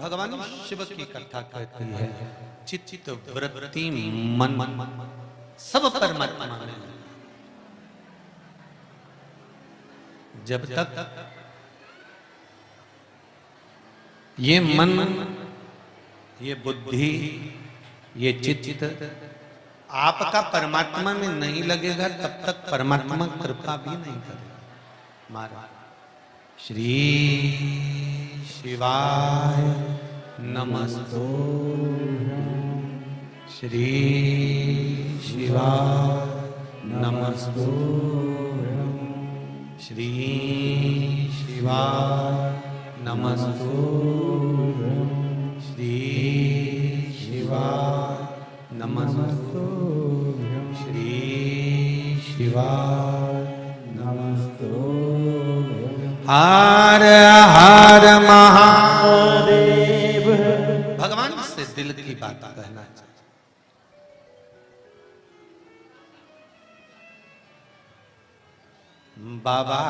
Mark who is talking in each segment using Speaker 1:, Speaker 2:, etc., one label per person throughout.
Speaker 1: भगवान शिव की कथा कहती है, चित्त वृत्ति मन सब परमात्मा में। जब तक ये मन, ये बुद्धि, ये चित्त आपका परमात्मा में नहीं लगेगा, तब तक परमात्मा कृपा भी नहीं करेगा। महाराज श्री शिवाय नमस्तु, श्री शिवाय नमस्तु, श्री शिवाय नमस्तु, श्री शिवाय नमस्तु, श्री शिवाय नमस्तु। हर हर महादेव। भगवान से दिल की बात कहना चाहिए। बाबा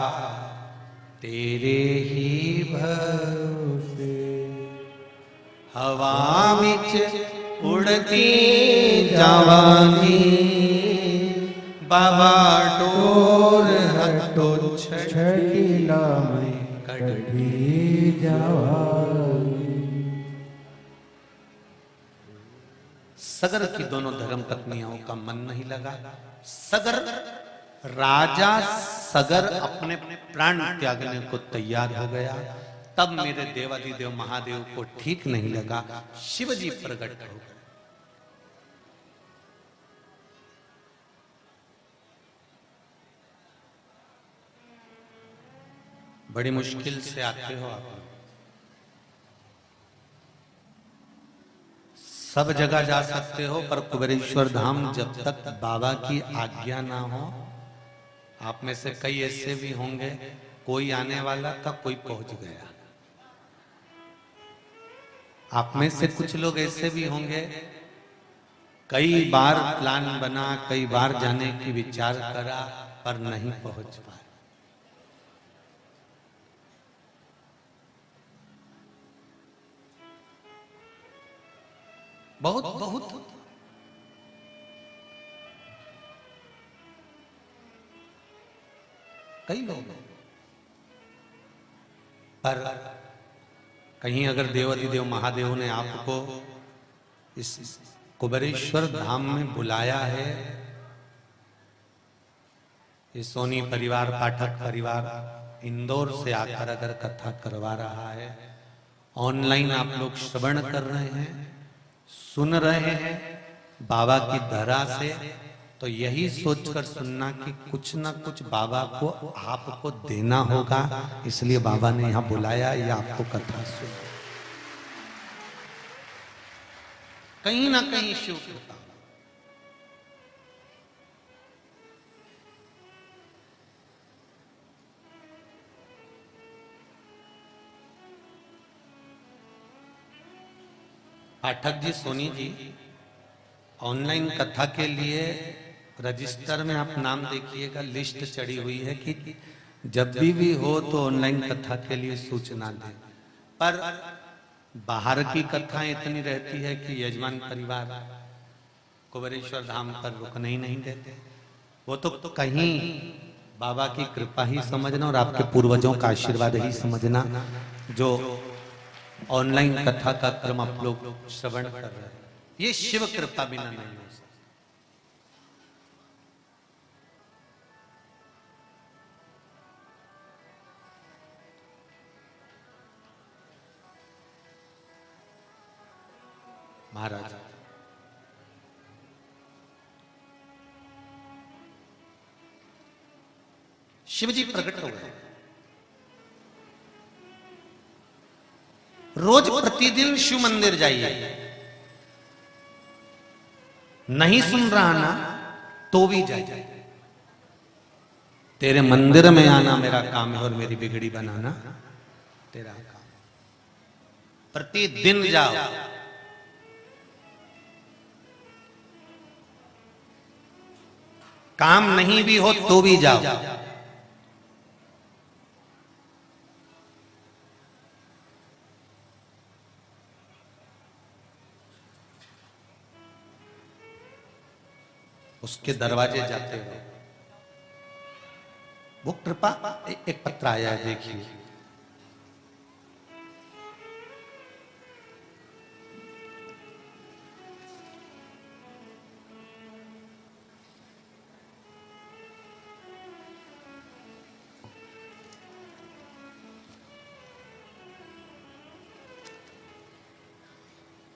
Speaker 1: तेरे ही भरोसे हवा बिच उड़ती जावानी, बाबा डोर हटो छड़ीला में कढ़ी जावानी। सगर की दोनों धर्म पत्नियों का मन नहीं लगा। सगर राजा सगर अपने प्राण त्यागने को तैयार हो गया। तब मेरे देवाधिदेव महादेव को ठीक नहीं लगा, शिवजी प्रकट हो गए। बड़ी मुश्किल से आते हो आप, सब जगह जा सकते हो, पर कुबेरेश्वर धाम जब तक बाबा की आज्ञा ना हो। आप में से कई ऐसे भी होंगे, कोई आने वाला था, कोई पहुंच गया। आप में से कुछ लोग ऐसे भी होंगे, कई बार प्लान बना, कई बार जाने की विचार करा, पर नहीं पहुंच पाए। बहुत बहुत कई लोग, पर कहीं अगर देवाधिदेव महादेव ने आपको इस कुबेरेश्वर धाम में बुलाया है, ये सोनी परिवार, पाठक परिवार इंदौर से आकर अगर कथा करवा रहा है, ऑनलाइन आप लोग श्रवण कर रहे हैं, सुन रहे हैं बाबा की धरा से, तो यही सोचकर सुनना कि कुछ ना कुछ बाबा को आपको देना होगा, इसलिए बाबा ने यहां बुलाया या आपको कथा सुन। कहीं ना कहीं शिव कृपा। पाठक जी, सोनी जी, ऑनलाइन कथा के लिए रजिस्टर में आप नाम देखिएगा, लिस्ट चढ़ी हुई है कि जब भी हो तो ऑनलाइन कथा के लिए सूचना दें। पर बाहर की कथाएं इतनी रहती है कि यजमान परिवार कुबेरेश्वर धाम पर रुकने ही नहीं देते। वो तो कहीं बाबा की कृपा ही समझना और आपके पूर्वजों का आशीर्वाद ही समझना, जो ऑनलाइन कथा का क्रम आप लोग श्रवण कर रहे हैं। ये शिव कृपा बिना नहीं हो सकता। महाराज शिवजी प्रकट हो गए। रोज प्रतिदिन शिव मंदिर जाइए। नहीं सुन रहा ना तो भी जाइए। तेरे मंदिर में आना मेरा काम है और मेरी बिगड़ी बनाना तेरा काम। प्रतिदिन जाओ। काम नहीं भी हो तो भी जाओ। उसके दरवाजे जाते हो। वो कृपा एक पत्र आया है, देखिए।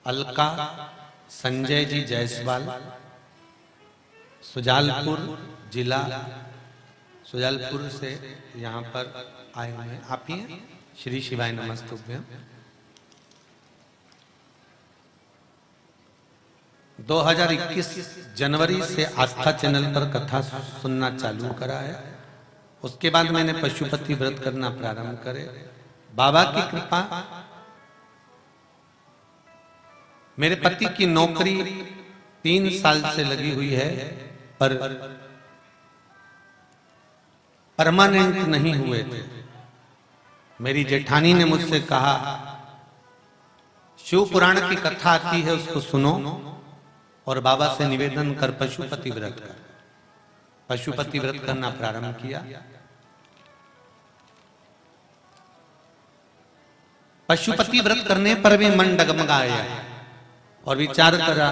Speaker 1: अलका संजय जी जायसवाल, सुजालपुर जिला, सुजालपुर से यहाँ पर आए हुए हैं। आप ही हैं? श्री शिवाय नमस्तुभ्यं। 2021 जनवरी से आस्था चैनल पर कथा सुनना चालू करा है। उसके बाद मैंने पशुपति व्रत करना प्रारंभ करे। बाबा की कृपा, मेरे पति की नौकरी 3 साल से लगी हुई है, पर परमानेंट नहीं हुए थे। मेरी जेठानी ने मुझसे कहा, शिव पुराण की कथा आती है उसको सुनो और बाबा से निवेदन कर पशुपति व्रत कर। पशुपति व्रत करना प्रारंभ किया। पशुपति व्रत करने पर भी मन डगमगाया और विचार करा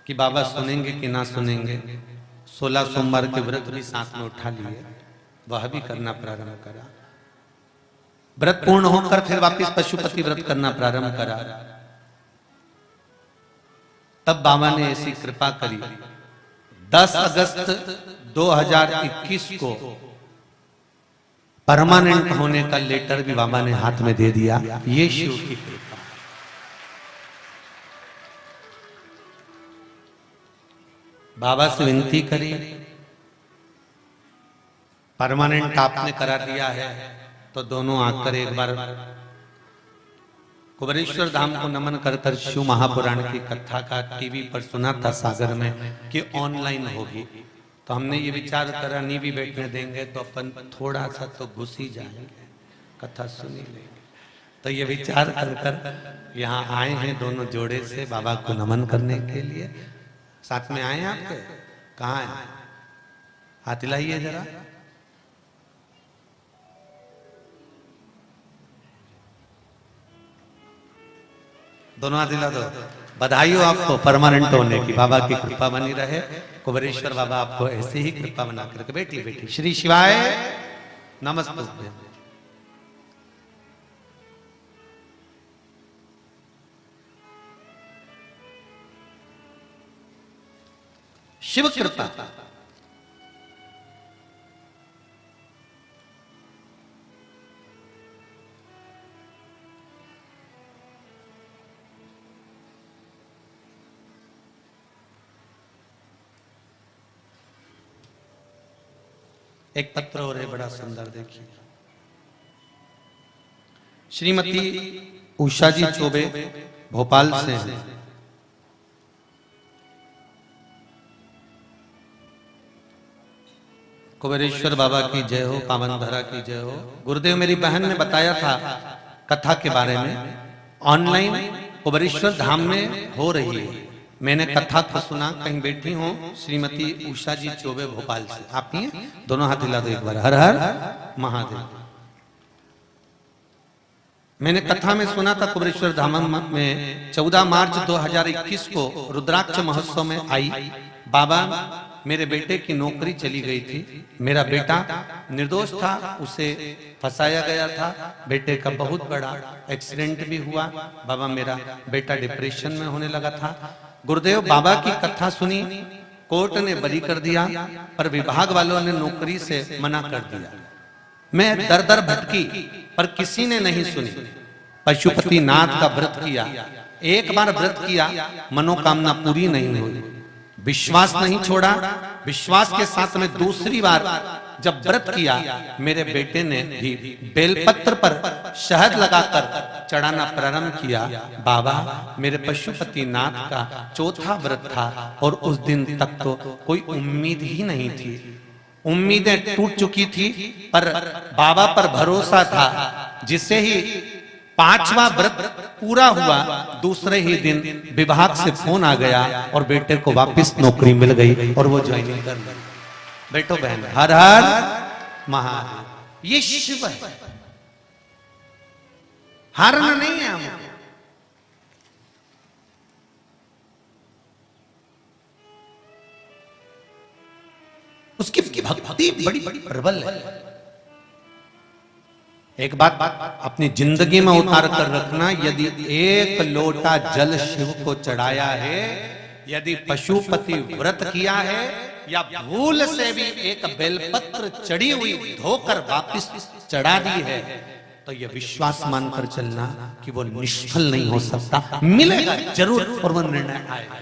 Speaker 1: कि बाबा सुनेंगे कि ना सुनेंगे। 16 सोमवार के व्रत भी साथ में उठा लिए, वह भी करना प्रारंभ करा। व्रत पूर्ण होकर फिर वापस पशुपति व्रत करना प्रारंभ करा। तब बाबा ने ऐसी कृपा करी, 10 अगस्त 2021 को परमानेंट होने का लेटर भी बाबा ने हाथ में दे दिया। ये शिव की कृपा। बाबा से विनती करी, परमानेंट आपने करा दिया है तो दोनों आकर एक बार कुबेरेश्वर धाम को नमन कर कर शिव महापुराण की कथा का टीवी पर सुना था सागर में कि ऑनलाइन होगी। तो हमने ये विचार करा, नहीं भी बैठने देंगे तो अपन थोड़ा सा तो घुस ही जाएंगे, कथा सुनी लेंगे। तो ये विचार कर कर यहाँ आए हैं दोनों जोड़े से बाबा को नमन करने के लिए। साथ में आए आपके? कहाँ है? हाथ हिलाइए जरा। दोनों हाथ हिला दो। बधाई हो आपको परमानेंट होने की। बाबा की कृपा बनी रहे। कुबेरेश्वर बाबा आपको ऐसे ही कृपा बना करके। बेटी बेटी श्री शिवाय नमस्ते। शिव कृपा। एक पत्र और है बड़ा सुंदर, देखिए। श्रीमती उषा जी चौबे भोपाल से हैं। कुबेरेश्वर बाबा की जय हो, पावन धरा की जय हो। गुरुदेव मेरी बहन ने बताया था कथा के बारे में, ऑनलाइन कुबेरेश्वर धाम में हो रही है। मैंने कथा को सुना, कहीं बैठी हूँ श्रीमती उषा जी चौबे भोपाल से। आप ही हैं? दोनों हाथ हिला दो एक बार। हर हर महादेव। मैंने कथा में सुना था कुबेरेश्वर धाम में 14 मार्च 2021 को रुद्राक्ष महोत्सव में आई। बाबा, मेरे बेटे की नौकरी चली गई थी। मेरा बेटा निर्दोष था, उसे फंसाया गया था। बेटे का बहुत बड़ा एक्सीडेंट भी हुआ। बाबा, मेरा बेटा डिप्रेशन में होने लगा था। गुरुदेव बाबा की कथा सुनी, कोर्ट ने बरी कर दिया, पर विभाग वालों ने नौकरी से मना कर दिया। मैं दर दर भटकी, पर किसी ने नहीं सुनी। पशुपति नाथ का व्रत किया, एक बार व्रत किया, मनोकामना पूरी नहीं हुई। विश्वास नहीं छोड़ा। विश्वास के साथ में दूसरी बार जब व्रत किया, मेरे बेटे ने भी बेलपत्र पर शहद लगाकर चढ़ाना प्रारंभ किया। बाबा, मेरे पशुपति नाथ का चौथा व्रत था और उस दिन तक तो कोई उम्मीद ही नहीं थी। उम्मीदें टूट चुकी थी, पर बाबा पर भरोसा था। जिसे ही 5वां व्रत पूरा हुआ, दूसरे ही दिन विभाग से फोन आ गया और बेटे को वापस नौकरी मिल गई और वो ज्वाइनिंग कर ली। बेटो बहन, हर हर महादेव। ये शिव है, हारना नहीं है हम। उसकी भक्ति बड़ी बड़ी प्रबल है। एक बात अपनी जिंदगी में उतार कर रखना, यदि एक लोटा जल शिव को चढ़ाया है, यदि पशुपति व्रत किया है, या भूल से भी एक बेलपत्र चढ़ी हुई धोकर वापस चढ़ा दी है, तो यह विश्वास मानकर चलना कि वो निष्फल नहीं हो सकता, मिलेगा जरूर और वो निर्णय आएगा।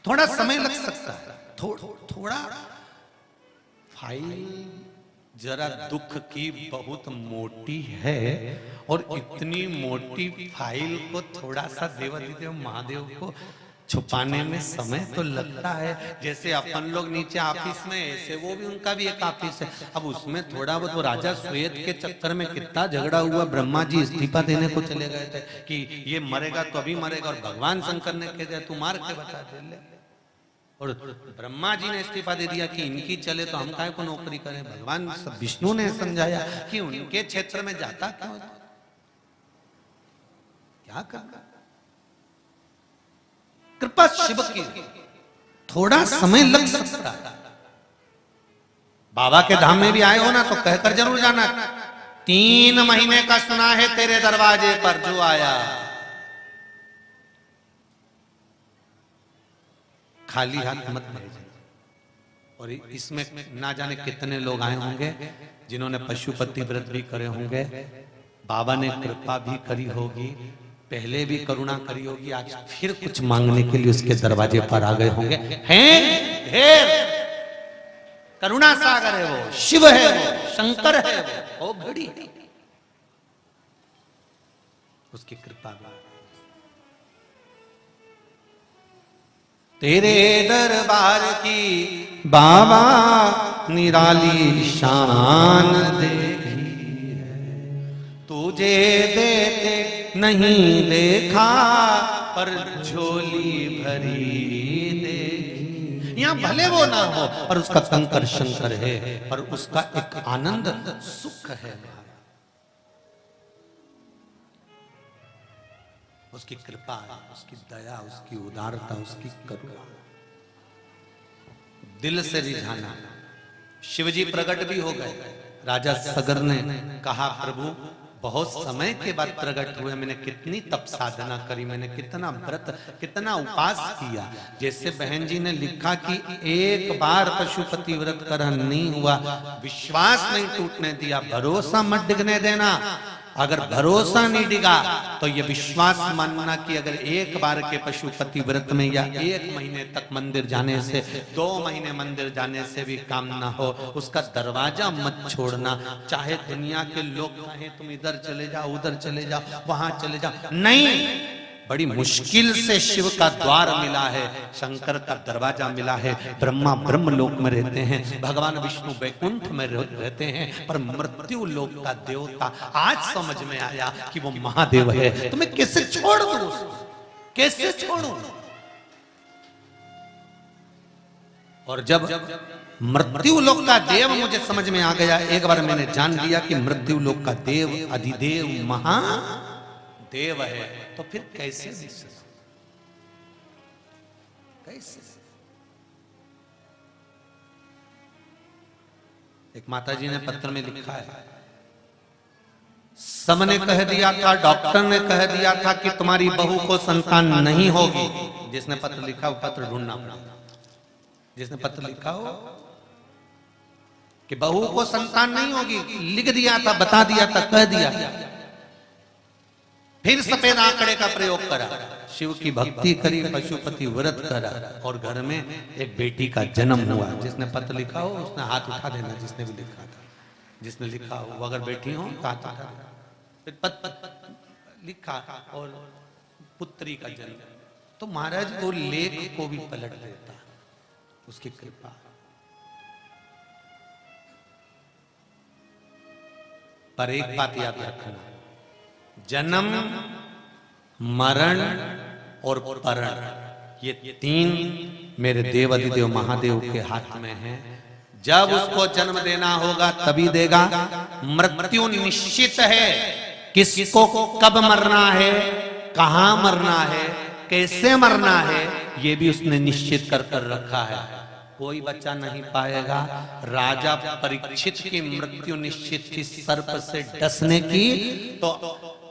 Speaker 1: थोड़ा समय लग सकता है, थोड़ा फाइल जरा दुख की बहुत मोटी है, और इतनी मोटी फाइल को थोड़ा सा देवाधिदेव महादेव को छुपाने में समय तो लगता है। जैसे अपन लोग नीचे ऑफिस में, ऐसे वो भी, उनका भी एक ऑफिस है। अब उसमें थोड़ा बहुत वो राजा श्वेत के चक्कर में कितना झगड़ा हुआ, ब्रह्मा जी इस्तीफा देने को चले गए थे कि ये मरेगा तो अभी मरेगा, और भगवान शंकर ने कह दिया तू मार के बता दे ले, और ब्रह्मा जी ने इस्तीफा दे दिया कि इनकी चले तो हम काहे को नौकरी करें। भगवान विष्णु ने समझाया कि उनके क्षेत्र में जाता क्यों, क्या करना। कृपा शिव की, थोड़ा समय लग सकता है। बाबा के धाम में भी आए हो ना, तो कहकर जरूर जाना, 3 महीने का सुना है तेरे दरवाजे पर जो आया, खाली हाथ मत भेजना। और इसमें ना जाने कितने लोग आए होंगे जिन्होंने पशुपति व्रत भी करे होंगे, बाबा ने कृपा भी करी होगी, पहले भी करुणा करी होगी, आज फिर कुछ मांगने के लिए उसके दरवाजे पर आ गए होंगे। हैं ढेर, करुणा सागर है वो, शिव है वो, शंकर है वो घड़ी है, उसकी कृपा भी। तेरे दरबार की बाबा निराली शान देखी है, तुझे देते नहीं देखा पर झोली भरी देखी। यहां भले वो ना हो पर उसका कंकर शंकर है, पर उसका एक आनंद सुख है। उसकी कृपा, उसकी दया, उसकी उदारता, उसकी करुणा दिल से रिझाना। शिवजी प्रकट भी हो गए। राजा सगर ने कहा प्रभु बहुत समय के बाद प्रकट हुए, मैंने कितनी तप साधना करी, मैंने कितना व्रत कितना उपास किया। जैसे बहन जी ने लिखा कि एक बार पशुपति व्रत कर नहीं हुआ, विश्वास नहीं टूटने दिया, भरोसा मत डिगने देना। अगर भरोसा नहीं डिगा तो ये विश्वास मानना कि अगर एक बार के पशुपति व्रत में या 1 महीने तक मंदिर जाने से, 2 महीने मंदिर जाने से भी काम ना हो, उसका दरवाजा मत छोड़ना। चाहे दुनिया के लोग कहें तुम इधर चले जाओ, उधर चले जाओ, वहां चले जाओ, नहीं, बड़ी मुश्किल से शिव का द्वार मिला है, शंकर का दरवाजा मिला है। ब्रह्मा ब्रह्म लोक में रहते हैं, भगवान विष्णु वैकुंठ में रहते हैं, पर मृत्यु लोक का देवता आज समझ में आया कि वो महादेव है। तो मैं कैसे छोड़ दूं उसको, कैसे छोड़ूं? और जब मृत्यु लोक का देव मुझे समझ में आ गया, एक बार मैंने जान लिया कि मृत्यु लोक का देव अधिदेव महादेव है, तो फिर कैसे कैसे? एक माता जी ने पत्र में लिखा है, सबने कह दिया था, डॉक्टर ने कह दिया था कि तुम्हारी बहू को संतान नहीं होगी। जिसने पत्र लिखा वो पत्र ढूंढना पड़ेगा। जिसने पत्र लिखा हो कि बहू को संतान नहीं होगी, लिख दिया था, बता दिया था, कह दिया। फिर सफेद आंकड़े का प्रयोग करा, शिव की भक्ति करी, पशुपति व्रत करा, और घर में एक बेटी का जन्म हुआ। जिसने पत्र लिखा हो उसने हाथ उठा देना, जिसने भी लिखा था, जिसने लिखा हो, वो अगर बेटी हो तो हाथ उठा देना। फिर पत्र लिखा और पुत्री का जन्म, तो महाराज वो लेख को भी पलट देता, उसकी कृपा। पर एक बात याद रखना, जन्म, मरण और परण, ये तीन मेरे देव अधिदेव महादेव के हाथ में है। जब उसको जन्म देना होगा तभी देगा। मृत्यु निश्चित है, किसको कब मरना है, कहां मरना है, कैसे मरना है, ये भी उसने निश्चित कर रखा है। कोई बच्चा नहीं पाएगा। राजा परीक्षित की मृत्यु निश्चित थी सर्प से डसने की, तो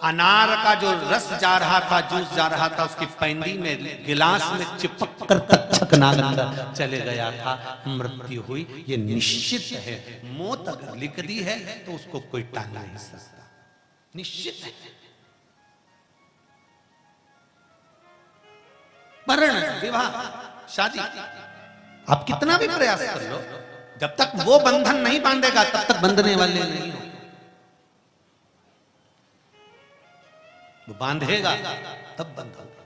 Speaker 1: अनार का जो रस जा रहा था, जूस जा रहा था, उसकी पैंडी में गिलास में चिपक कर तक्षक नाग अंदर चले गया था, मृत्यु हुई। ये निश्चित है। मौत अगर लिख दी है तो उसको कोई टाल नहीं सकता, निश्चित है। मरण, विवाह, शादी, आप कितना भी प्रयास कर लो, जब तक वो बंधन नहीं बांधेगा तब तक बंधने वाले नहीं हो। वो बांधेगा तब बंध होगा।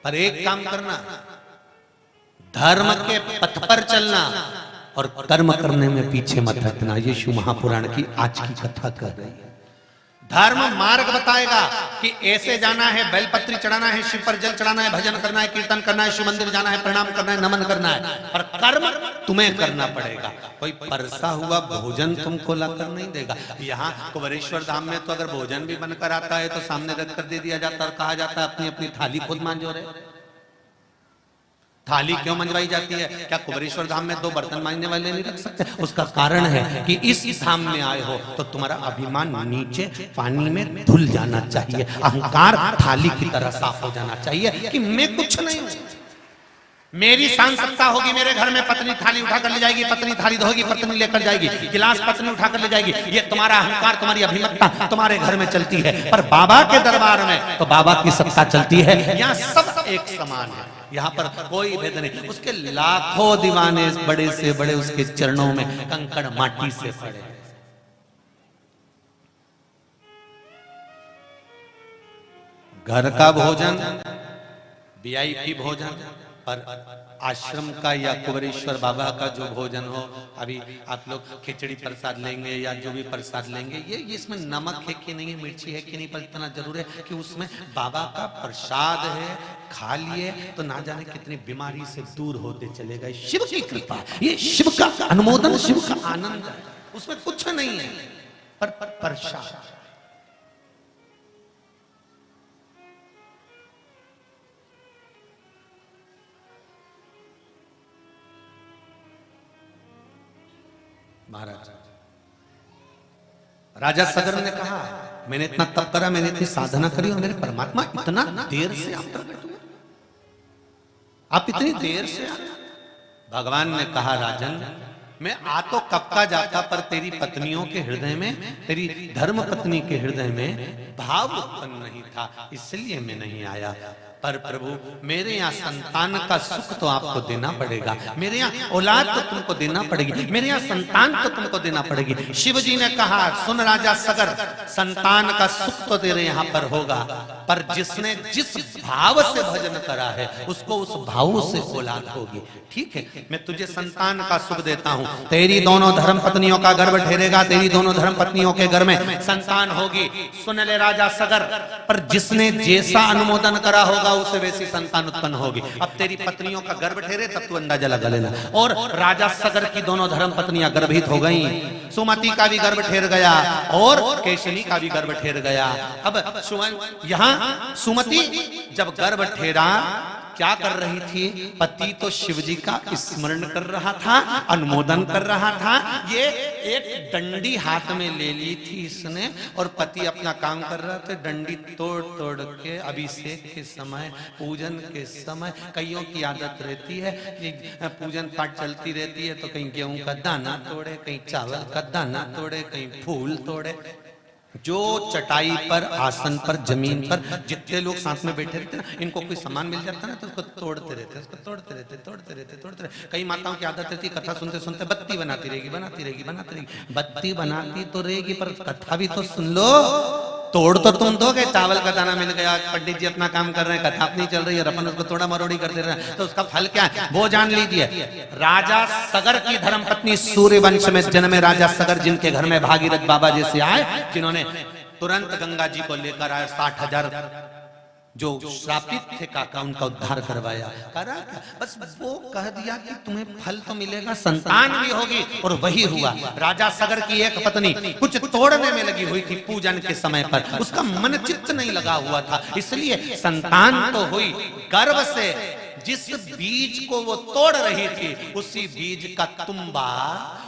Speaker 1: पर एक काम करना, धर्म के पथ पर चलना और कर्म करने में पीछे मत हटना। ये शिव महापुराण की आज की कथा कह रही है। धर्म मार्ग बताएगा कि ऐसे जाना है, बेलपत्री चढ़ाना है, शिव पर जल चढ़ाना है, भजन करना है, कीर्तन करना है, शिव मंदिर जाना है, प्रणाम करना है, नमन करना है। पर कर्म तुम्हें करना पड़ेगा। कोई परसा हुआ भोजन तुमको लाकर नहीं देगा। यहाँ कुबेरेश्वर धाम में तो अगर भोजन भी बनकर आता है तो सामने रख कर दे दिया जाता है और कहा जाता है अपनी अपनी थाली खुद मांजो रे। थाली क्यों मंजवाई जाती है? क्या कुबेरेश्वर धाम में 2 बर्तन मांजने वाले नहीं रख सकते? उसका कारण है कि इस धाम में आए हो तो तुम्हारा अभिमान नीचे पानी में धुल जाना चाहिए, अहंकार थाली की तरह साफ हो जाना चाहिए कि मैं कुछ नहीं हूं। मेरी शान सत्ता होगी, मेरे घर में पत्नी थाली उठाकर ले जाएगी, पत्नी थाली धोगी, पत्नी लेकर जाएगी, गिलास पत्नी उठाकर ले जाएगी। ये तुम्हारा अहंकार, तुम्हारी अभिमतता तुम्हारे घर में चलती है। पर बाबा के दरबार में तो बाबा की सत्ता चलती है। यहाँ सब एक समान है, यहाँ पर कोई भेद नहीं। उसके लाखों दीवाने बड़े से बड़े उसके चरणों में कंकड़ माटी से पड़े। घर का भोजन, वीआईपी भोजन, पर आश्रम का या कुबेरेश्वर बाबा का जो भोजन हो, अभी आप लोग खिचड़ी प्रसाद लेंगे या जो भी प्रसाद लेंगे, ये इसमें नमक है कि नहीं, मिर्ची है कि नहीं, पर इतना जरूर है कि उसमें बाबा का प्रसाद है, खा लिए तो ना जाने कितनी बीमारी से दूर होते चले गए। शिव की कृपा, ये शिव का अनुमोदन, शिव का आनंद है, उसमें कुछ नहीं है, पर प्रसाद। महाराज राजा सगर ने कहा, मैंने इतना तप करा, मैंने इतनी साधना करी और मेरे परमात्मा इतना देर से आप प्रकट हुए, आप इतनी देर से आ रहे। भगवान ने कहा, राजन मैं आ तो कब का जाता, पर तेरी पत्नियों के हृदय में, तेरी धर्म पत्नी के हृदय में भाव उत्पन्न नहीं था, इसलिए मैं नहीं आया। पर प्रभु मेरे यहाँ संतान का सुख तो आपको देना पड़ेगा, मेरे यहाँ औलाद तो तुमको देना पड़ेगी, मेरे यहाँ संतान तो तुमको देना पड़ेगी। शिव जी ने कहा, सुन राजा सगर, संतान का सुख तो तेरे यहाँ पर होगा, पर जिसने जिस भाव से भजन करा है उसको उस भाव से औलाद होगी। ठीक है, मैं तुझे संतान का सुख देता हूँ, तेरी दोनों धर्म पत्नियों का गर्भ ठहरेगा, तेरी दोनों धर्म पत्नियों के घर में संतान होगी। सुन ले राजा सगर, पर जिसने जैसा अनुमोदन करा होगा उसे वैसी संतान उत्पन्न होगी। अब तेरी पत्नियों का गर्भ ठहरे तब तू अंदाजा लगा लेना। और राजा सगर की दोनों धर्म पत्नियां गर्भित हो गईं, सुमति का भी गर्भ ठहर गया और केशनी का भी गर्भ ठहर गया। अब यहाँ सुमति जब गर्भ ठहरा क्या कर रही थी? पति तो शिवजी का स्मरण कर रहा था, अनुमोदन कर रहा था। ये एक डंडी हाथ में ले ली थी इसने और पति अपना काम कर रहा था। डंडी तोड़ तोड़ के अभिषेक के समय, पूजन के समय, कईयों की आदत रहती है कि पूजन पाठ चलती रहती है तो कहीं गेहूं का दाना तोड़े, कहीं चावल का दाना तोड़े, कहीं फूल तोड़े। जो चटाई पर, आसन पर, जमीन पर जितने लोग साथ में बैठे रहते ना, इनको कोई सामान मिल जाता ना तो उसको तोड़ते रहते, उसको तोड़ते रहते, तोड़ते रहते, तोड़ते रहते। कई माताओं की आदत रहती, कथा सुनते सुनते बत्ती बनाती रहेगी, बनाती रहेगी, बनाती रहेगी। बत्ती बनाती तो रहेगी पर कथा भी तो सुन लो। तोड़ तो तुम दोगे, चावल का दाना मिल गया, पंडित जी अपना काम कर रहे हैं, कथा नहीं चल रही है, अपन उसको थोड़ा मरोड़ी कर दे रहे हैं, तो उसका फल क्या है वो जान लीजिए। राजा सगर की धर्मपत्नी सूर्यवंश में जन्मे राजा सगर, जिनके घर में भागीरथ बाबा जैसे आए, जिन्होंने तुरंत गंगा जी को लेकर आए, 60,000 जो श्रापित थे काका उनका उद्धार करवाया। करा क्या, बस वो कह दिया कि तुम्हें फल तो मिलेगा, संतान भी होगी, और वही हुआ। राजा सगर की एक पत्नी कुछ तोड़ने में लगी हुई थी पूजन के समय पर, उसका मन चित्त नहीं लगा हुआ था, इसलिए संतान तो हुई, गर्भ से जिस बीज को वो तोड़ रही थी उसी बीज का तुम्बा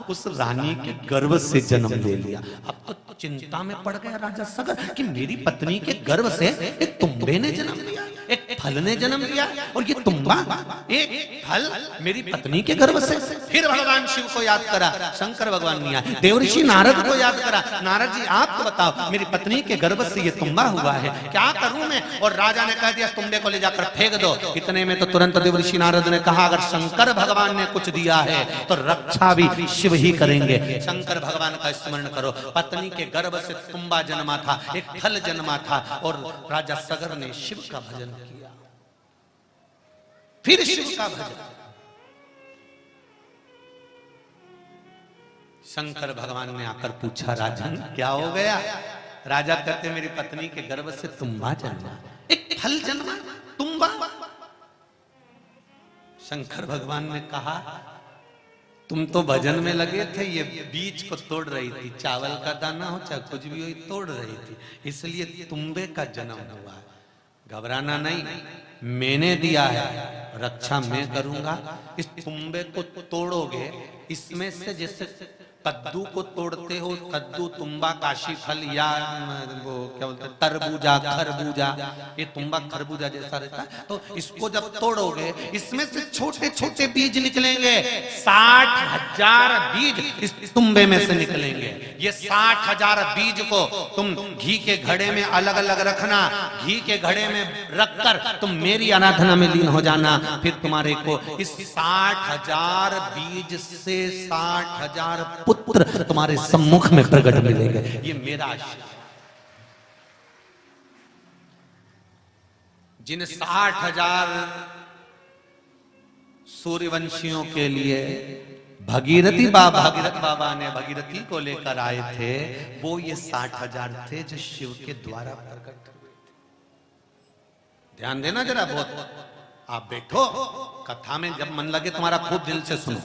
Speaker 1: उस रानी के गर्भ से जन्म ले लिया। अब तो चिंता में पड़ गया राजा सगर कि मेरी पत्नी के गर्भ से एक तुम्बे ने जन्म लिया, एक फल ने जन्म लिया, और ये तुम्बा एक फल मेरी पत्नी के गर्भ से। फिर भगवान शिव को याद करा, शंकर भगवान नहीं आए, देवर्षि नारद को याद करा, नारद जी आप तो बताओ मेरी पत्नी के गर्भ से ये तुम्बा हुआ है, क्या करूं मैं? और राजा ने कह दिया तुम्बे को ले जाकर फेंक दो। इतने में तो तुरंत देवर्षि नारद ने कहा अगर शंकर भगवान ने कुछ दिया है तो रक्षा भी शिव ही करेंगे, शंकर भगवान का स्मरण करो। पत्नी के गर्भ से तुम्बा जन्मा था, एक फल जन्मा था, और राजा सगर ने शिव का भजन किया, फिर शिव का भजन। शंकर भगवान ने आकर पूछा राजन क्या हो गया? राजा कहते मेरी पत्नी के गर्भ से तुम्बा जन्मा, एक फल जन्मा, तुम्बा। शंकर भगवान ने कहा तुम तो भजन में लगे थे, ये बीज को तोड़ रही थी, चावल का दाना हो चाहे कुछ भी हो तोड़ रही थी, इसलिए तुम्बे का जन्म हुआ है। घबराना नहीं, मैंने दिया है, रक्षा मैं करूंगा। इस तुम्बे को तोड़ोगे, इसमें से जैसे कद्दू को तोड़ते हो, कद्दू, तुम्बा, काशी फल या वो क्या बोलते हैं तरबूजा, खरबूजा, ये तुम्बा खरबूजा जैसा रहता है, तो इसको जब तोड़ोगे इसमें से छोटे छोटे बीज निकलेंगे, 60,000 बीज इस तुम्बे में से निकलेंगे। ये 60,000 बीज को तुम घी के घड़े में अलग अलग रखना, घी के घड़े में रखकर तुम मेरी आराधना में लीन हो जाना, फिर तुम्हारे को इस 60,000 बीज से 60,000 पुत्र तुम्हारे सम्मुख में प्रकट मिलेंगे। ये मेरा आशीर्वाद। जिन 60,000 सूर्यवंशियों के लिए भगीरथ बाबा ने भगीरथी को लेकर आए थे, वो ये 60,000 थे जो शिव के द्वारा प्रकट हुए थे। ध्यान देना जरा बहुत, आप बैठो कथा में जब मन लगे तुम्हारा खूब दिल से सुनो।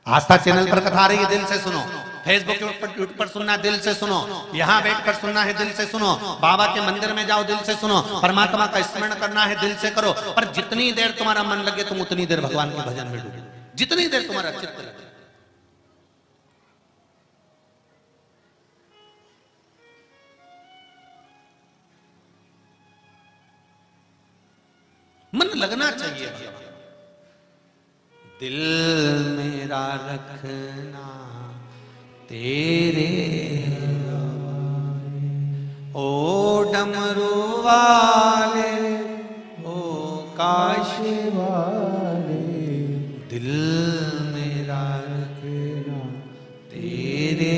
Speaker 1: आस्था चैनल पर कथा आ रही है, दिल से सुनो। फेसबुक यूट्यूब पर सुनना, दिल से सुनो। यहाँ बैठकर सुनना है, दिल से सुनो। बाबा के मंदिर में जाओ, दिल से सुनो। परमात्मा का स्मरण करना है, दिल से करो। पर जितनी देर तुम्हारा मन लगे तुम उतनी देर भगवान के भजन में डूबो, जितनी देर तुम्हारा चित्त लगे। मन लगना चाहिए भगवान। दिल मेरा रखना तेरे, ओ डमरू वाले, ओ काशी वाले, दिल मेरा रखना तेरे।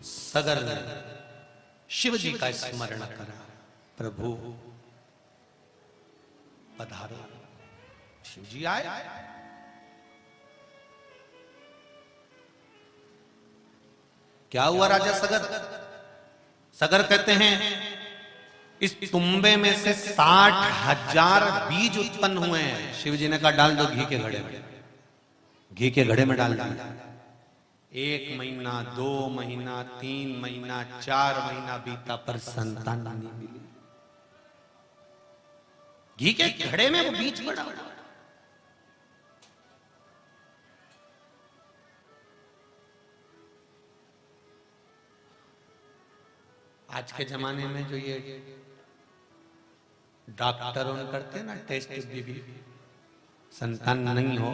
Speaker 1: सगर ने शिव जी का स्मरण करा, प्रभु पधारो। शिव जी आए, क्या हुआ राजा सगर? सगर कहते हैं इस तुम्बे में से 60,000 बीज उत्पन्न हुए हैं। शिव जी ने कहा डाल दो घी के घड़े में, घी के घड़े में डाल दिया। 1 महीना, 2 महीना, 3 महीना, 4 महीना बीता पर संतान नहीं मिली। घी के घड़े में वो बीज पड़ा। आज के जमाने में जो ये डॉक्टर करते हैं ना टेस्ट, भी संतान नहीं हो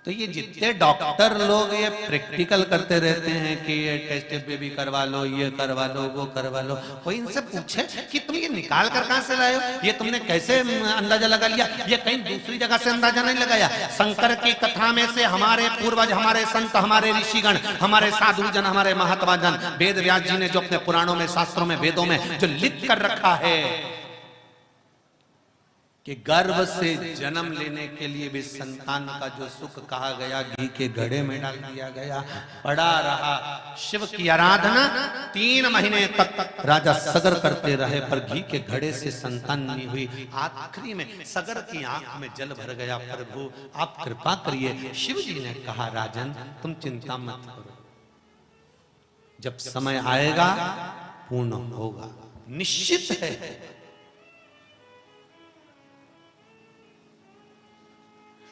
Speaker 1: तो ये जितने डॉक्टर लोग ये प्रैक्टिकल करते रहते हैं कि ये टेस्ट बेबी करवा लो, ये करवा लो, वो करवा लो, कोई इनसे पूछे कि तुम ये निकाल कर कहां से लाए हो, ये तुमने कैसे अंदाजा लगा लिया? ये कहीं दूसरी जगह से अंदाजा नहीं लगाया। शंकर की कथा में से हमारे पूर्वज, हमारे संत, हमारे ऋषिगण, हमारे साधु जन, हमारे महात्मा जन, वेद व्यास जी ने जो अपने पुराणों में, शास्त्रों में, वेदों में जो लिख कर रखा है कि गर्भ से जन्म लेने के लिए भी संतान का जो सुख कहा गया, घी के घड़े में डाल दिया गया, पड़ा रहा। शिव की आराधना 3 महीने तक राजा सगर करते रहे, पर घी के घड़े से संतान नहीं हुई। आखिरी में सगर की आंख में जल भर गया। प्रभु आप कृपा करिए। शिव जी ने कहा, राजन तुम चिंता मत करो, जब समय आएगा पूर्ण होगा, निश्चित है।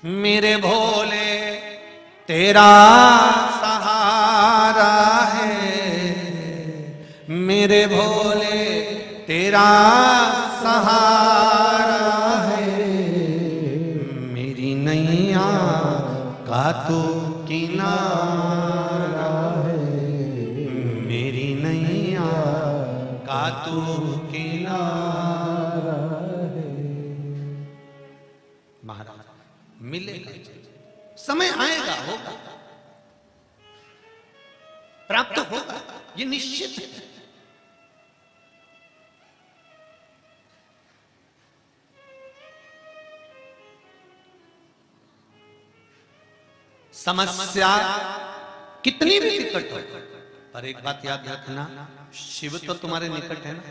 Speaker 1: मेरे भोले तेरा सहारा है, मेरे भोले तेरा सहारा है, मेरी नैया का तो किनारा है, मेरी नैया का तो किनारा है। महाराज मिलेगा, समय आएगा, होगा, प्राप्त होगा, ये निश्चित है। समस्या कितनी भी निकट हो, पर एक बात याद रखना, शिव तो तुम्हारे निकट है ना।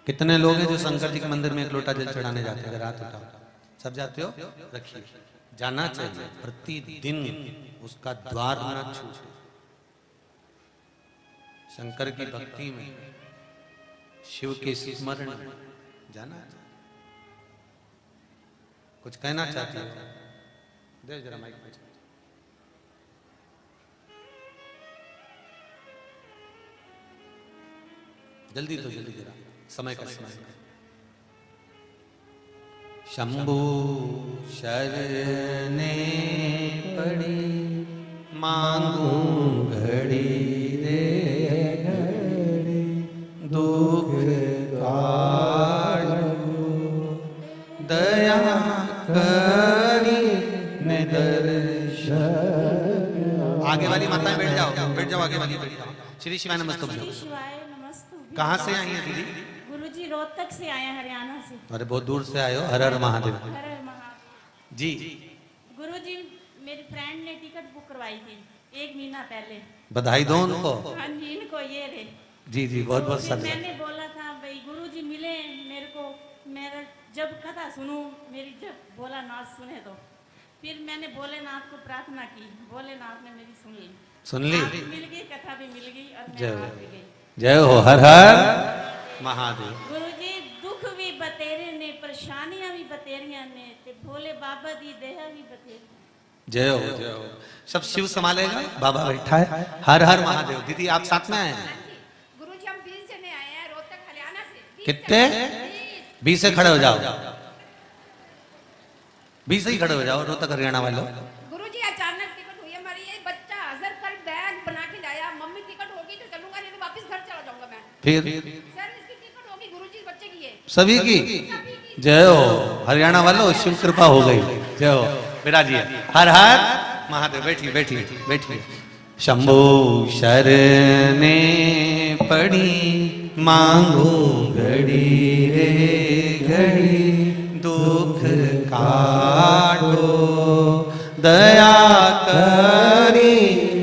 Speaker 1: कितने लोग हैं जो शंकर जी के मंदिर में 1 लोटा जल चढ़ाने जाते हैं? अगर हाथ उठाओ, सब जाते हो? रखिए, जाना चाहिए। प्रतिदिन उसका द्वार ना छूटे। शंकर की भक्ति में, शिव के स्मरण में जाना चाहिए। कुछ कहना चाहती हो? दे जरा माइक पे। जल्दी तो जल्दी जरा, समय का समय। शंभु शरणे पड़ी मांगू घड़ी रे घड़ी, दुख काटू दया करी ने दर्शन। आगे वाली माताएं बैठ जाओ, बैठ जाओ, आगे वाली बैठ जाओ। श्री शिवाय नमस्तुभ्यं। कहाँ से आई हैं दीदी?
Speaker 2: गुरुजी रोहतक से आए, हरियाणा से।
Speaker 1: अरे बहुत दूर से आए हो। हर हर महादेव।
Speaker 2: हर हर महादेव
Speaker 1: जी।
Speaker 2: गुरुजी मेरी फ्रेंड ने टिकट बुक करवाई थी 1 महीना पहले।
Speaker 1: बधाई दो उनको।
Speaker 2: हाँ जी, इनको ये रे।
Speaker 1: जी जी, बहुत बहुत
Speaker 2: तो
Speaker 1: शुक्रिया।
Speaker 2: मैंने बोला था भाई गुरुजी मिले मेरे को, मेरा जब कथा सुनूं, मेरी जब भोलानाथ सुने तो फिर मैंने भोलेनाथ को प्रार्थना की, भोलेनाथ ने मेरी सुन ली।
Speaker 1: सुन ली?
Speaker 2: मिल गई, कथा भी मिल गई और
Speaker 1: जय
Speaker 2: मैं आ भी गई।
Speaker 1: जय हो हर हर महादेव।
Speaker 2: गुरुजी दुख भी बतेरे ने, परेशानियां भी बतेरियां ने, ते भोले बाबा दी दया भी बतेरी।
Speaker 1: जय हो जय हो। सब शिव संभालेगा, बाबा बैठा है। हर हर महादेव। दीदी आप साथ में आए हैं?
Speaker 2: गुरुजी हम 20 जने आए हैं रोहतक हरियाणा से।
Speaker 1: कितने? 20 से खड़े हो जाओ, 20 से ही खड़े हो जाओ रोहतक हरियाणा वालों।
Speaker 2: गुरुजी अचानक टिकट हुई हमारी, ये बच्चा हजर कर बैग बना के लाया, मम्मी टिकट होगी तो चलूंगा, नहीं तो वापस घर चला जाऊंगा मैं।
Speaker 1: फिर
Speaker 2: सर इसकी टिकट होगी गुरुजी, बच्चे की है।
Speaker 1: सभी की जय हो। हरियाणा वालों शिव कृपा हो गई। जय हो। विराजिए। हर हर महादेव। बैठिए बैठिए बैठिए। शंभु शरणे पड़ी मांगो घड़ी रे घड़ी, दुख काटो दया करी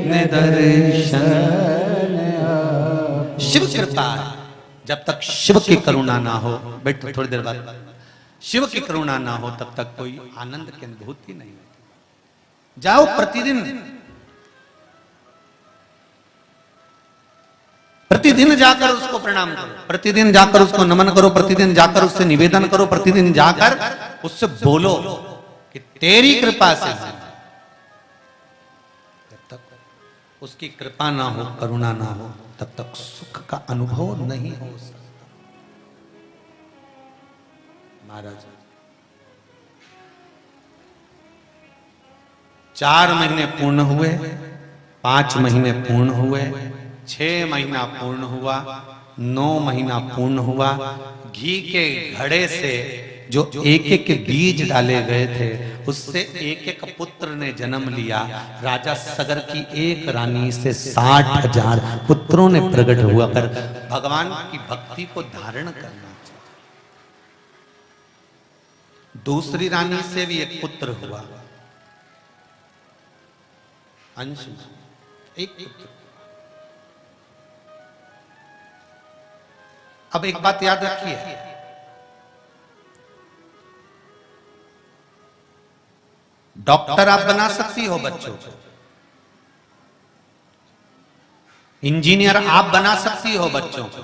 Speaker 1: ने दर्शन। शिव कृपा, जब तक शिव की करुणा ना हो, बैठो थोड़ी देर बाद, शिव की करुणा ना हो तब तक कोई आनंद की अनुभूति नहीं होती। जाओ प्रतिदिन, प्रतिदिन जाकर उसको प्रणाम करो, प्रतिदिन जाकर उसको नमन करो, प्रतिदिन जाकर उससे निवेदन करो, प्रतिदिन जाकर उससे बोलो कि तेरी कृपा से। जब तक उसकी कृपा ना हो, करुणा ना हो, तब तक सुख का अनुभव नहीं हो सकता। महाराज 4 महीने पूर्ण हुए, 5 महीने पूर्ण हुए, 6 महीना पूर्ण हुआ, 9 महीना पूर्ण हुआ। घी के घड़े से जो एक एक बीज डाले गए थे उससे एक एक पुत्र ने जन्म लिया। राजा सगर की एक रानी से 60,000 पुत्रों ने प्रकट हुआ कर भगवान की भक्ति को धारण करना चाहिए। दूसरी रानी से भी एक पुत्र हुआ, अंशु, एक पुत्र। अब एक बात याद रखिए, डॉक्टर आप बना सकती हो बच्चों को, इंजीनियर आप बना सकती हो बच्चों को,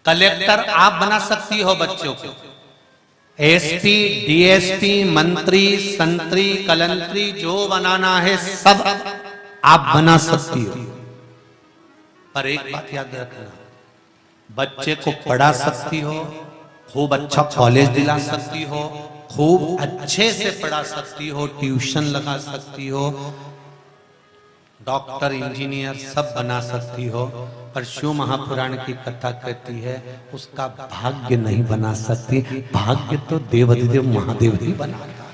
Speaker 1: कलेक्टर आप बना सकती हो बच्चों को, एसपी, डीएसपी, मंत्री, संतरी, कलंतरी, जो बनाना है सब आप बना सकती हो। पर एक बात याद रखना, बच्चे को पढ़ा सकती हो, खूब अच्छा कॉलेज दिला सकती हो, खूब अच्छे से पढ़ा सकती हो, ट्यूशन लगा सकती हो, डॉक्टर, इंजीनियर सब बना सकती हो, पर शिव महापुराण की कथा कहती है उसका भाग्य नहीं बना सकती। भाग्य तो देवाधिदेव महादेव ही बनाता।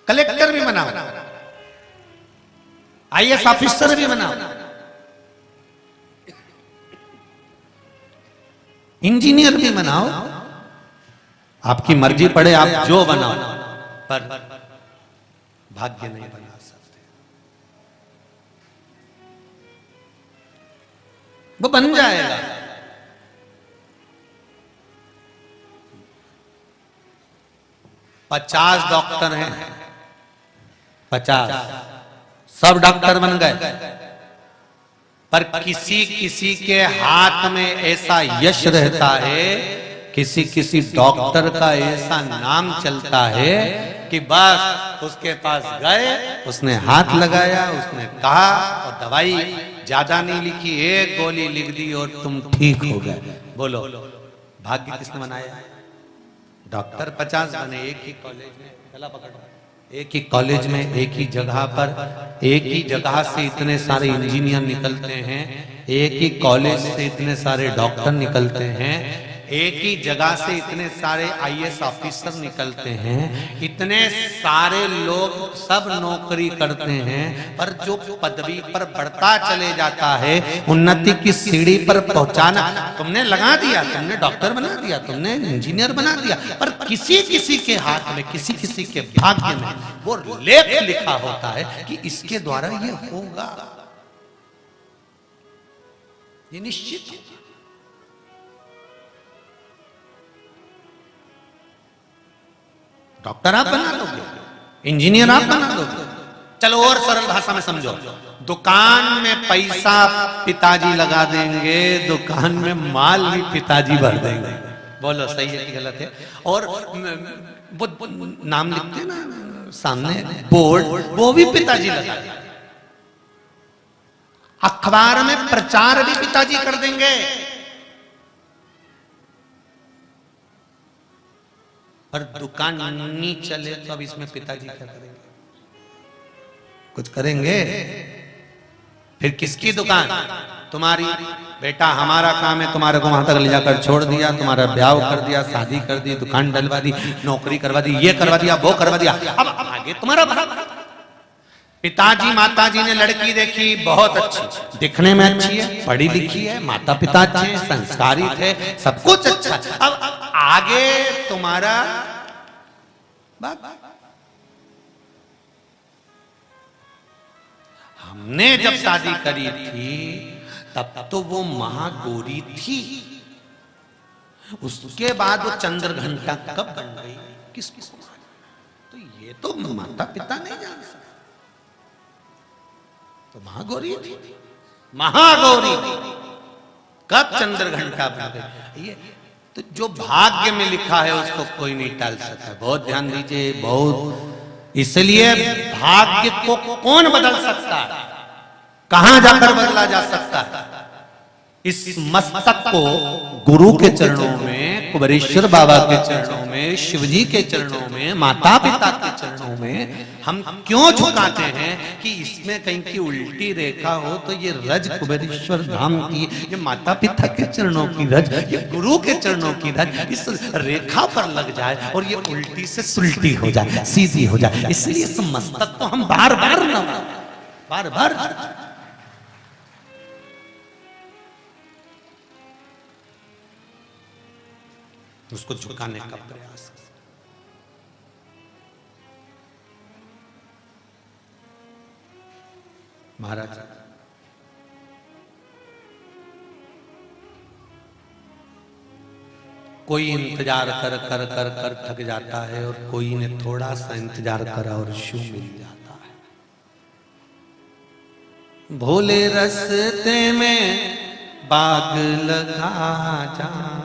Speaker 1: कलेक्टर भी बनाओ, आईएएस ऑफिसर भी बनाओ, इंजीनियर भी बनाओ, आपकी मर्जी पड़े, आप जो बनाओ, पर भाग्य नहीं बना सकते। वो बन जाएगा। पचास डॉक्टर हैं, 50 सब डॉक्टर बन गए, पर किसी किसी के हाथ में ऐसा यश रहता है, किसी किसी डॉक्टर का ऐसा नाम चलता है कि बस उसके पास गए, उसने हाथ लगाया, उसने कहा और दवाई ज्यादा नहीं लिखी, एक गोली लिख दी और तुम ठीक हो गए। बोलो भाग्य किसने बनाया? डॉक्टर 50 बने एक ही कॉलेज में, गला पकड़ो, एक ही कॉलेज में, एक ही जगह पर, एक ही जगह से इतने सारे इंजीनियर निकलते हैं, एक ही कॉलेज से इतने सारे डॉक्टर निकलते हैं, एक ही जगह से इतने सारे आईएएस ऑफिसर निकलते हैं, इतने सारे लोग सब नौकरी करते हैं, पर जो पदवी पर बढ़ता चले जाता है, उन्नति की सीढ़ी पर पहुंचाना, तुमने लगा दिया, तुमने डॉक्टर बना दिया, तुमने इंजीनियर बना दिया, पर किसी किसी के हाथ में, किसी किसी के भाग्य में वो लेख लिखा होता है कि इसके द्वारा ये होगा, ये निश्चित है। डॉक्टर आप बना दोगे, इंजीनियर आप बना दोगे। चलो और सरल भाषा में समझो, दुकान में पैसा पिताजी लगा देंगे, दुकान में माल भी पिताजी भर देंगे। बोलो सही है कि गलत है? और वो नाम लिखते हैं ना सामने बोर्ड, वो भी पिताजी लगा देंगे। अखबार में प्रचार भी पिताजी कर देंगे, पर दुकान नहीं चले तो अब इसमें पिताजी क्या करेंगे? कुछ करेंगे? फिर किसकी दुकान? तुम्हारी। बेटा हमारा काम है तुम्हारे को वहां तक ले जाकर छोड़ दिया, तुम्हारा ब्याह कर दिया, शादी कर दी, दुकान डलवा दी, नौकरी करवा दी, ये करवा दिया, वो करवा दिया, अब आगे तुम्हारा भला। पिताजी माताजी ने लड़की देखी, बहुत अच्छी, दिखने में अच्छी है, पढ़ी लिखी है, माता पिता अच्छे हैं, संस्कारी थे, सब कुछ अच्छा, अब आगे तुम्हारा बात। हमने जब शादी करी थी तब तो वो महागौरी थी, उसके बाद वो चंद्र घंटा कब बन गई किसको? तो ये तो माता पिता नहीं जान सकते, तो महागौरी थी, महागौरी कब चंद्र घंटा बन गई? ये तो जो भाग्य में लिखा है उसको कोई नहीं टाल सकता। बहुत ध्यान दीजिए, बहुत। इसलिए भाग्य को कौन बदल सकता है? कहां जाकर बदला जा सकता है? इस मस्तक को गुरु के चरणों में, कुबेरेश्वर बाबा के चरणों में, शिवजी के चरणों में, माता पिता के चरणों में हम क्यों झुकाते हैं कि इसमें कहीं की उल्टी रेखा हो तो ये रज कुबेरेश्वर धाम की, ये माता पिता के चरणों की रज, ये गुरु के चरणों की रज इस रेखा पर लग जाए और ये उल्टी से सुलटी हो जाए, सीधी हो जाए। इसलिए इस मस्तक को हम बार बार उसको झुकाने का प्रयास। महाराज कोई इंतजार कर कर कर कर थक जाता है और कोई ने थोड़ा सा इंतजार करा और शू मिल जाता है। भोले रस्ते में बाग लगा जाना,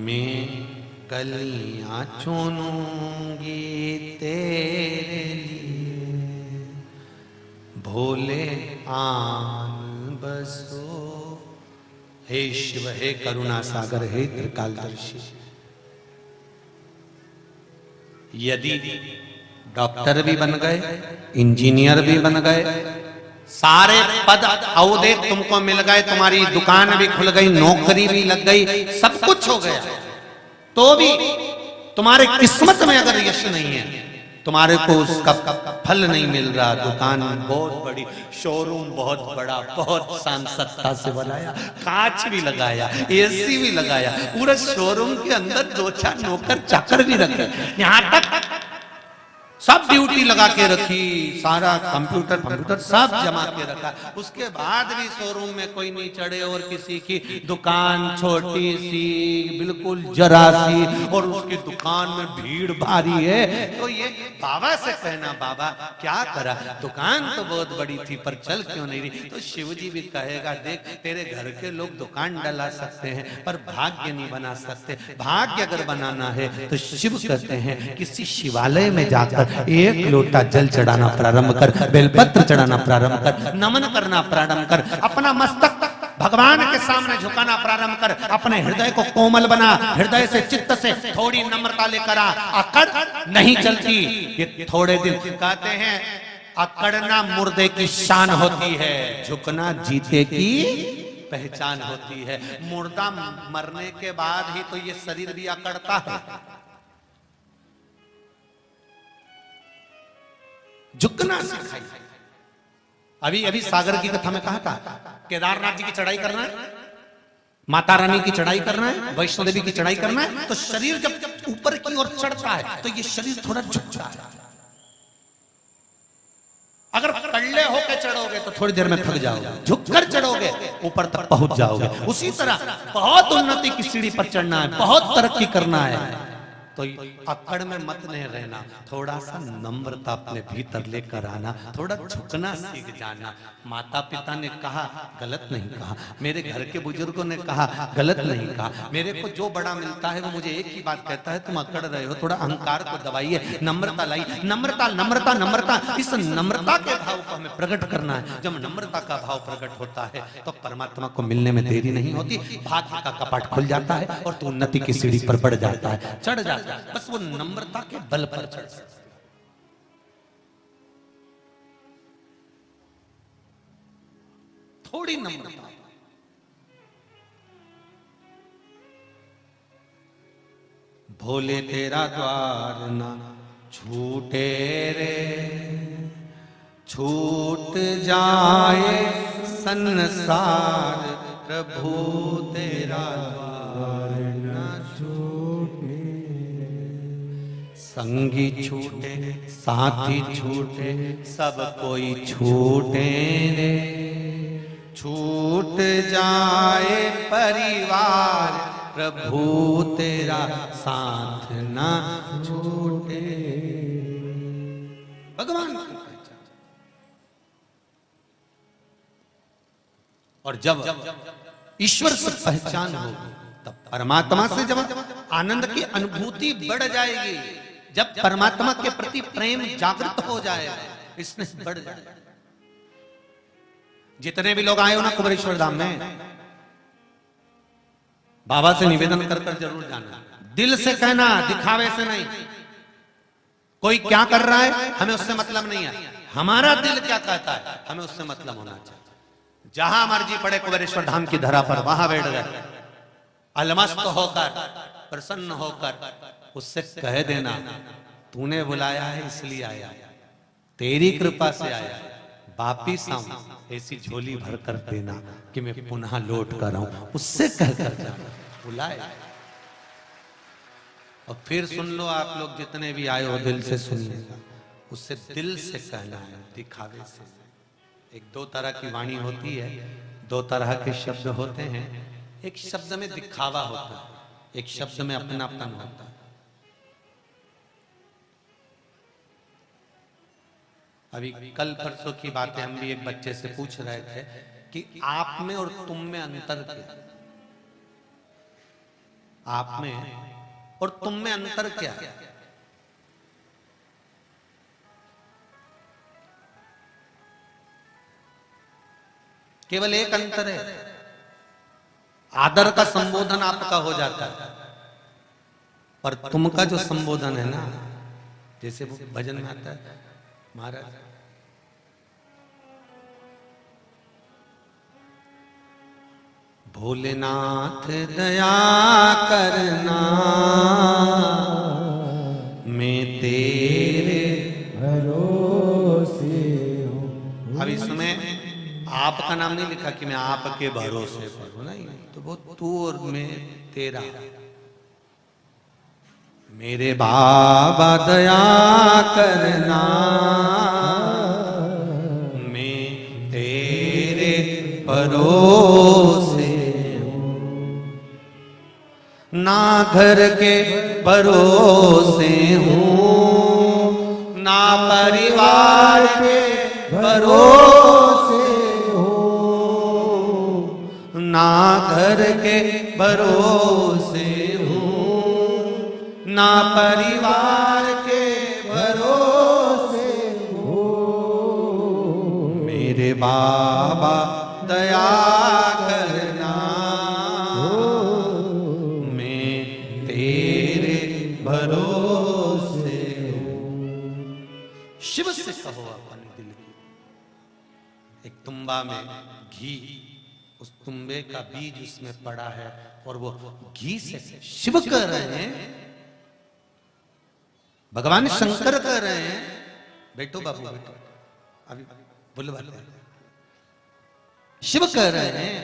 Speaker 1: मैं कलियां चुनूंगी तेरे लिए, भोले आन बसो। हे शिव, हे करुणा सागर, हे त्रिकालदर्शी, यदि डॉक्टर भी बन गए, इंजीनियर भी बन गए, सारे पद औहदे तुमको मिल गए, तुम्हारी दुकान भी खुल गई, नौकरी भी लग गई, सब कुछ हो गया, तो भी तुम्हारे किस्मत में अगर यश नहीं है, तुम्हारे को उसका फल नहीं मिल रहा। दुकान बहुत बड़ी, शोरूम बहुत बड़ा, बहुत शान सत्ता से बनाया, कांच भी लगाया, एसी भी लगाया, पूरा शोरूम के अंदर 2-4 नौकर चाकर भी रखे, यहाँ तक सब ड्यूटी लगा के रखी, सारा कंप्यूटर सब जमा के रखा, उसके बाद भी शोरूम में कोई नहीं चढ़े और किसी की दुकान छोटी सी बिल्कुल जरा सी और उसकी दुकान में भीड़ भारी है, तो ये बाबा से कहना, बाबा क्या करा, दुकान तो बहुत बड़ी थी पर चल क्यों नहीं रही। तो शिव जी भी कहेगा, देख तेरे घर के लोग दुकान डला सकते हैं पर भाग्य नहीं बना सकते। भाग्य अगर बनाना है तो शिव कहते हैं किसी शिवालय में जाकर एक लोटा जल चढ़ाना प्रारंभ कर, बेलपत्र चढ़ाना प्रारंभ कर, नमन करना प्रारंभ कर, अपना मस्तक भगवान के सामने झुकाना प्रारंभ कर, अपने हृदय को कोमल बना, हृदय से चित्त से थोड़ी नम्रता लेकर आ। अकड़ नहीं चलती, ये थोड़े दिन कहते हैं अकड़ना मुर्दे की शान होती है, झुकना जीते की पहचान होती है। मुर्दा मरने के बाद ही तो ये शरीर भी अकड़ता है, झुकना सिखाइए। अभी सागर की कथा में कहा था, केदारनाथ जी की चढ़ाई करना है, माता रानी की चढ़ाई करना है, वैष्णो देवी की चढ़ाई करना है, तो शरीर जब ऊपर की ओर चढ़ता है तो ये शरीर थोड़ा झुकता है। अगर कल्ले होकर चढ़ोगे तो थोड़ी देर में थक जाओगे, झुककर चढ़ोगे ऊपर तक पहुंच जाओगे। उसी तरह बहुत उन्नति की सीढ़ी पर चढ़ना है, बहुत तरक्की करना है, तो अकड़ में मत नहीं रहना, थोड़ा सा नम्रता अपने भीतर लेकर आना, थोड़ा झुकना सीख जाना। माता पिता ने कहा गलत नहीं कहा, मेरे घर के बुजुर्गों ने कहा गलत नहीं कहा, मेरे को जो बड़ा मिलता है वो मुझे एक ही बात कहता है, तुम अकड़ रहे हो, थोड़ा अहंकार को दबाइए, नम्रता लाइए। नम्रता नम्रता नम्रता, इस नम्रता के भाव को हमें प्रकट करना है। जब नम्रता का भाव प्रकट होता है तो परमात्मा को मिलने में देरी नहीं होती, भाग्य का कपाट खुल जाता है और तू उन्नति की सीढ़ी पर बढ़ जाता है, चढ़ जाता है। बस वो नम्रता के बल पर चढ़ सकते, थोड़ी नम्रता। भोले तेरा द्वार ना छूटे रे, छूट जाए संसार, प्रभु तेरा द्वार ना छूटे। संगी छूटे, साथी छूटे, सब कोई छूटे रे, छूट जाए परिवार, प्रभु तेरा साथ ना छूटे। भगवान और जब ईश्वर से पहचान होगी तब परमात्मा से जब आनंद की अनुभूति बढ़ जाएगी, जब परमात्मा के प्रति प्रेम जागृत हो जाएगा इसने बढ़ जाएगा। जितने भी लोग आए हो ना कुबेरेश्वर धाम में, बाबा से निवेदन कर कर जरूर जाना, दिल से कहना, दिखावे से नहीं। कोई क्या कर रहा है हमें उससे मतलब नहीं है, हमारा दिल क्या कहता है हमें उससे मतलब होना चाहिए। जहां मर्जी पड़े कुबेरेश्वर धाम की धरा पर वहां बैठ गए, अलमस्त होकर, प्रसन्न होकर उससे कह देना, तूने बुलाया है इसलिए आया, तेरी कृपा से आया, वापिस आऊं ऐसी झोली भर कर देना कि मैं पुनः लौट कर आऊं। उससे कहकर जाना, बुलाए। और फिर सुन लो आप लोग जितने भी आए हो, दिल से सुनिएगा, उससे दिल से कहना है, दिखावे से। एक दो तरह की वाणी होती है, दो तरह के शब्द होते हैं। एक शब्द में दिखावा होता है, एक शब्द में अपनापन होता है। अभी कल परसों की बातें हम भी एक बच्चे से पूछ रहे थे कि आप में और तुम में अंतर क्या, आप में और तुम में अंतर क्या है? केवल एक अंतर है, आदर का संबोधन आपका हो जाता है, पर तुम का जो संबोधन है ना, जैसे वो भजन में आता है, महाराज भोलेनाथ दया करना, मैं तेरे
Speaker 3: भरोसे हूँ।
Speaker 1: अब इसमें आपका नाम नहीं लिखा कि मैं आपके भरोसे पर हूं, नहीं, तो वो तू और मैं तेरा। मेरे बाबा दया करना, मैं तेरे भरोसे हूं, ना घर के भरोसे हूं, ना परिवार के भरोसे हूं, ना घर के भरोसे हूं, ना परिवार के भरोसे हूं। मेरे बाबा दया करना, मैं तेरे भरोसे हूं। शिव से कहो अपने दिल की। एक तुम्बा में घी, उस तुम्बे का बीज उसमें पड़ा है और वो घी से शिव कर रहे हैं, भगवान शंकर कह रहे हैं, बैठो बाबू बैठो, अभी बोलो बात, शिव कह रहे हैं,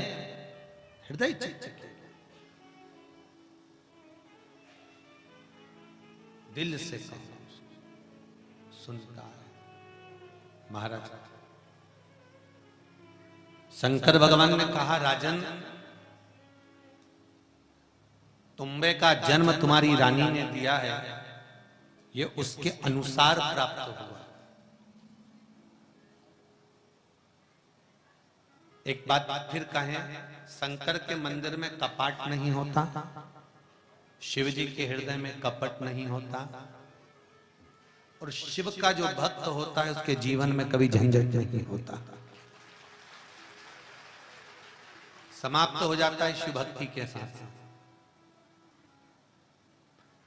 Speaker 1: हृदय दिल से कहो, सुनता है। महाराज शंकर भगवान ने कहा, राजन तुम्बे का जन्म तुम्हारी रानी ने दिया है, ये उसके अनुसार प्राप्त हुआ। एक बात फिर कहें, शंकर के मंदिर में कपाट नहीं होता, शिव जी के हृदय में कपट नहीं होता, और शिव का जो भक्त होता है उसके जीवन में कभी झंझट नहीं होता, समाप्त हो जाता है शिव भक्ति के साथ।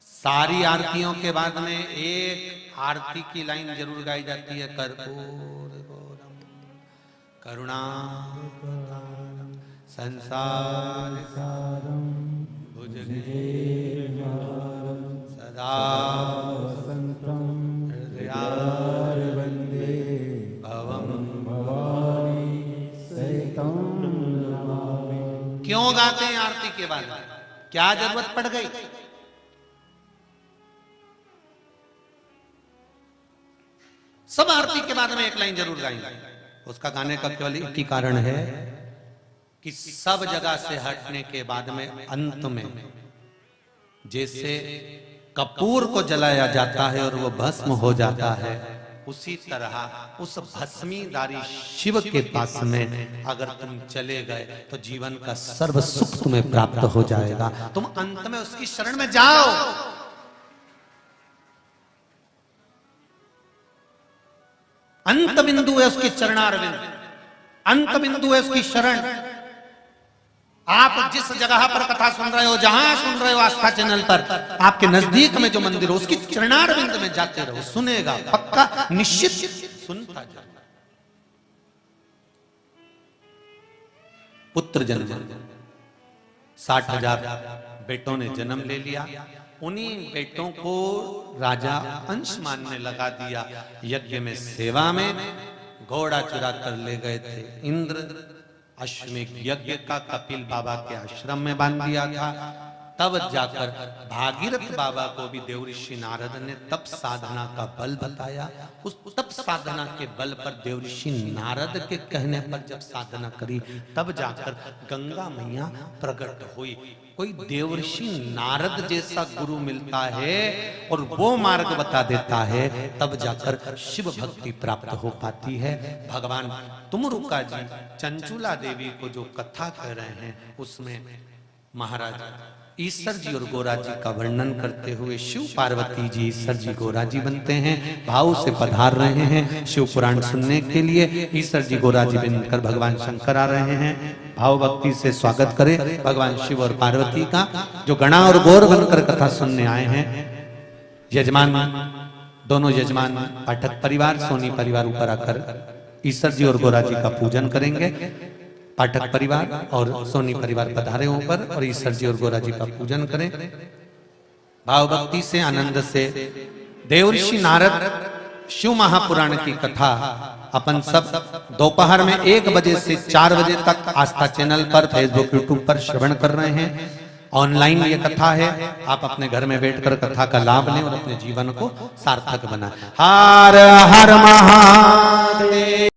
Speaker 1: सारी आरतियों के बाद में एक आरती की लाइन जरूर गाई जाती है, कर्पूर गौरम करुणावतारम संसार सारम भुजगेन्द्रहारम सदा हृदयार वंदे भवम भवानी सहितं नमामि। क्यों गाते हैं आरती के बाद? क्या जरूरत पड़ गई? सब आरती के बाद में एक लाइन जरूर गाएंगे। उसका गाने का केवल एक ही कारण है कि सब जगह से हटने के बाद में अंत में जैसे कपूर को जलाया जाता है और वो भस्म हो जाता है, उसी तरह उस भस्मीदारी शिव के पास में अगर तुम चले गए तो जीवन का सर्व सुख तुम्हें प्राप्त हो जाएगा। तुम अंत में उसकी शरण में जाओ। अंत बिंदु है उसकी चरणारविंद, अंत बिंदु है उसकी शरण। आप जिस जगह पर कथा सुन रहे हो, जहां सुन रहे हो आस्था चैनल पर, आपके नजदीक में जो मंदिर हो उसकी चरणारविंद में जाते रहो, सुनेगा, पक्का निश्चित सुनता जाए। पुत्र जन्म, 60,000 बेटों ने जन्म ले लिया। उन्हीं बेटों को राजा अंशमान ने लगा दिया यज्ञ में, सेवा में। घोड़ा चुरा कर ले गए थे इंद्र। अश्वमेध यज्ञ का कपिल बाबा के आश्रम में बांध दिया था। तब जाकर भागीरथ बाबा को भी देवऋषि नारद ने तप साधना का बल बताया। उस तप साधना के बल पर देवऋषि नारद के कहने पर जब साधना करी, तब जाकर गंगा मैया प्रकट हुई। कोई देवऋषि नारद जैसा गुरु मिलता है और वो मार्ग बता देता है, तब जाकर शिव भक्ति प्राप्त हो पाती है। भगवान तुमरुका जी चंचुला देवी को जो कथा कह रहे हैं, उसमें महाराज ईश्वर जी और गोरा जी का वर्णन करते हुए शिव पार्वती जी ईश्वर जी गोरा जी बनते हैं, भाव से पधार रहे हैं शिव पुराण सुनने के लिए। ईश्वर जी गोरा जी बनकर भगवान शंकर आ रहे हैं। भाव भक्ति से स्वागत करें भगवान शिव और पार्वती का, जो गणा और गौर बनकर कथा सुनने आए हैं। यजमान, दोनों यजमान पाठक परिवार, सोनी परिवार ऊपर आकर ईश्वर जी और गोरा जी का पूजन करेंगे। पाठक परिवार और सोनी परिवार पधारे ऊपर और ईश्वर जी और गोरा जी का पूजन करें भाव भक्ति से, आनंद से। देवऋषि नारद शिव महापुराण की कथा अपन सब दोपहर में 1 बजे से 4 बजे तक आस्था चैनल पर, फेसबुक, यूट्यूब पर श्रवण कर रहे हैं। ऑनलाइन ये कथा है, आप अपने घर में बैठकर कथा का लाभ लें और अपने जीवन को सार्थक बनाएं। हर हर महादेव।